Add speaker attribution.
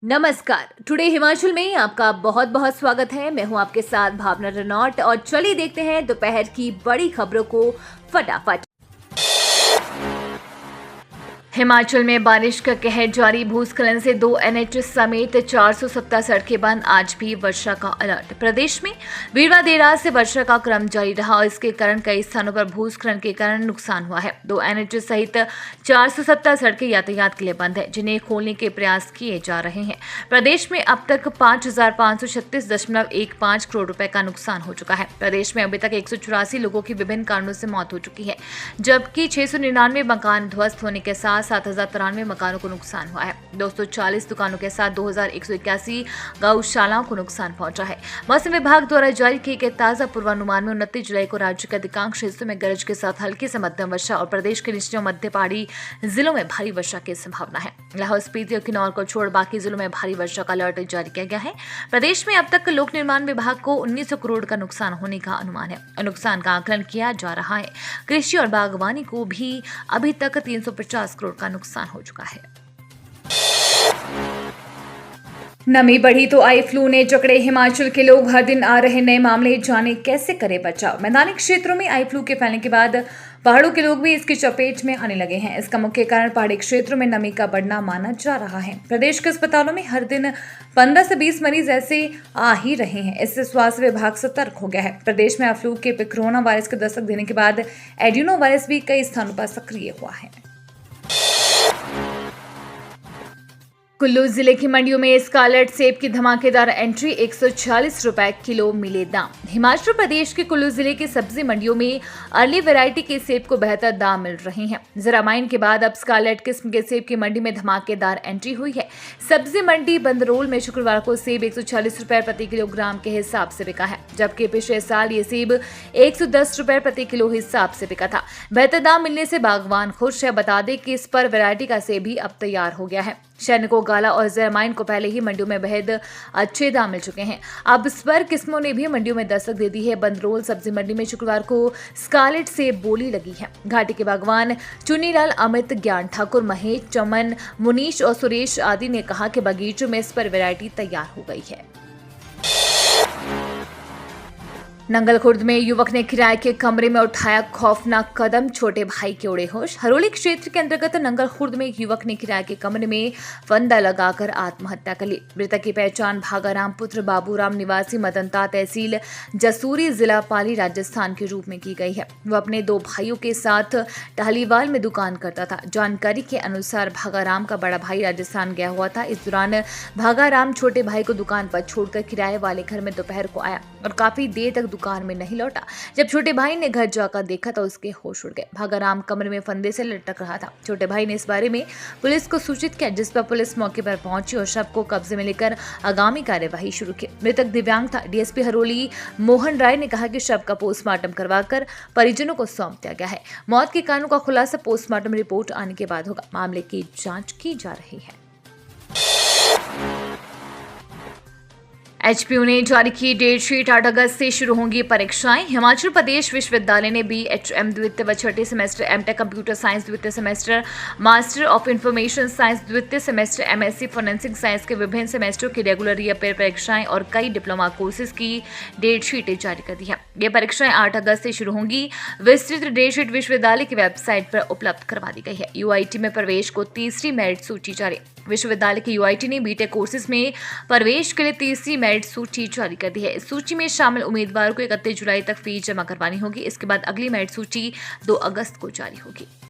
Speaker 1: नमस्कार। टुडे हिमाचल में आपका बहुत बहुत स्वागत है। मैं हूं आपके साथ भावना रनौट और चलिए देखते हैं दोपहर की बड़ी खबरों को फटाफट। हिमाचल में बारिश का कहर जारी। भूस्खलन से 2 NH समेत 470 सड़कें बंद। आज भी वर्षा का अलर्ट। प्रदेश में वीरवार देर रात से वर्षा का क्रम जारी रहा और इसके कारण कई स्थानों पर भूस्खलन के कारण नुकसान हुआ है। 2 NH सहित 470 सड़कें यातायात के लिए बंद है, जिन्हें खोलने के प्रयास किए जा रहे हैं। प्रदेश में अब तक 5,536.15 करोड़ रुपए का नुकसान हो चुका है। प्रदेश में अभी तक 184 लोगों की विभिन्न कारणों से मौत हो चुकी है, जबकि 699 मकान ध्वस्त होने के साथ 7,093 मकानों को नुकसान हुआ है। 240 दुकानों के साथ 2,181 गौशालाओं को नुकसान पहुंचा है। मौसम विभाग द्वारा जारी किए गए ताजा पूर्वानुमान में 29 जुलाई को राज्य के अधिकांश हिस्सों में गरज के साथ हल्की से मध्यम वर्षा और प्रदेश के निचले और मध्य पहाड़ी जिलों में भारी वर्षा की संभावना है। लाहौल स्पीति और किन्नौर को छोड़ बाकी जिलों में भारी वर्षा का अलर्ट जारी किया गया है। प्रदेश में अब तक लोक निर्माण विभाग को 1900 करोड़ का नुकसान होने का अनुमान है। नुकसान का आकलन किया जा रहा है। कृषि और बागवानी को भी अभी तक 350 करोड़ का नुकसान हो चुका है। नमी बढ़ी तो आई फ्लू ने जकड़े हिमाचल के लोग। हर दिन आ रहे नए मामले, जाने कैसे करें बचाव। मैदानी क्षेत्रों में आई फ्लू के फैलने के बाद पहाड़ों के लोग भी इसकी चपेट में आने लगे हैं। इसका मुख्य कारण पहाड़ी क्षेत्रों में नमी का बढ़ना माना जा रहा है। प्रदेश के अस्पतालों में हर दिन 15 से 20 मरीज ऐसे आ ही रहे हैं। इससे स्वास्थ्य विभाग सतर्क हो गया है। प्रदेश में फ्लू के कोरोना वायरस के दस्तक देने के बाद एडिनो वायरस भी कई स्थानों पर सक्रिय हुआ है। कुल्लू जिले की मंडियों में स्कारलेट सेब की धमाकेदार एंट्री। 140 रुपए किलो मिले दाम। हिमाचल प्रदेश के कुल्लू जिले की सब्जी मंडियों में अर्ली वैरायटी के सेब को बेहतर दाम मिल रहे हैं। जरामाइन के बाद अब स्कारलेट किस्म के सेब की मंडी में धमाकेदार एंट्री हुई है। सब्जी मंडी बंदरोल में शुक्रवार को सेब 140 रुपए प्रति किलोग्राम के हिसाब से बिका है, जबकि पिछले साल ये सेब 110 रुपए प्रति किलो हिसाब से बिका था। बेहतर दाम मिलने से बागवान खुश है। बता दें कि इस पर वैरायटी का सेब भी अब तैयार हो गया है। शहर को गाला और जरामाइन को पहले ही मंडियों में बेहद अच्छे दाम मिल चुके हैं। अब इस पर किस्मों ने भी मंडियों में दस्तक दे दी है। बंदरोल सब्जी मंडी में शुक्रवार को स्कारलेट सेब बोली लगी है। घाटी के बागवान चुन्नीलाल, अमित, ज्ञान ठाकुर, महेश, चमन, मुनीश और सुरेश आदि ने कहा कि बगीचों में इस पर वैरायटी तैयार हो गई है। नंगल खुर्द में युवक ने किराए के कमरे में उठाया खौफनाक कदम, छोटे भाई के उड़े होश। हरोली क्षेत्र के अंतर्गत नंगल खुर्द में एक युवक ने किराए के कमरे में फंदा लगाकर आत्महत्या कर ली। मृतक की पहचान भागाराम पुत्र बाबूराम निवासी मदनता तहसील जसूरी जिला पाली राजस्थान के रूप में की गई है। वह अपने 2 भाइयों के साथ टालीवाल में दुकान करता था। जानकारी के अनुसार भागाराम का बड़ा भाई राजस्थान गया हुआ था। इस दौरान भागाराम छोटे भाई को दुकान पर छोड़कर किराए वाले घर में दोपहर को आया और काफी देर तक दुकान में नहीं लौटा। जब छोटे भाई ने घर जाकर देखा तो उसके होश उड़ गए। भागाराम कमरे में फंदे से लटक रहा था। छोटे भाई ने इस बारे में पुलिस को सूचित किया, जिस पर पुलिस मौके पर पहुंची और शव को कब्जे में लेकर आगामी कार्यवाही शुरू की। मृतक दिव्यांग था। डीएसपी हरोली मोहन राय ने कहा कि शव का पोस्टमार्टम करवाकर परिजनों को सौंप दिया गया है। मौत के कारणों का खुलासा पोस्टमार्टम रिपोर्ट आने के बाद होगा। मामले की जांच की जा रही है। एचपीयू ने जारी की डेट शीट। 8 अगस्त से शुरू होंगी परीक्षाएं। हिमाचल प्रदेश विश्वविद्यालय ने BHM द्वितीय व छठे सेमेस्टर, एमटेक कंप्यूटर साइंस द्वितीय semester, master of information science द्वितीय सेमेस्टर, MSc फॉरेंसिक साइंस के विभिन्न सेमेस्टरों की रेगुलर रीअपेयर परीक्षाएं और कई डिप्लोमा कोर्सेज की डेट शीटें जारी कर दी है। ये परीक्षाएं 8 अगस्त से शुरू होंगी। विस्तृत डेट शीट विश्वविद्यालय की वेबसाइट पर उपलब्ध करवा दी गई है। UIT में प्रवेश को तीसरी मेरिट सूची जारी। विश्वविद्यालय के UIT ने बीटेक कोर्सेज में प्रवेश के लिए तीसरी मेरिट सूची जारी कर दी है। इस सूची में शामिल उम्मीदवारों को 31 जुलाई तक फीस जमा करवानी होगी। इसके बाद अगली मेरिट सूची 2 अगस्त को जारी होगी।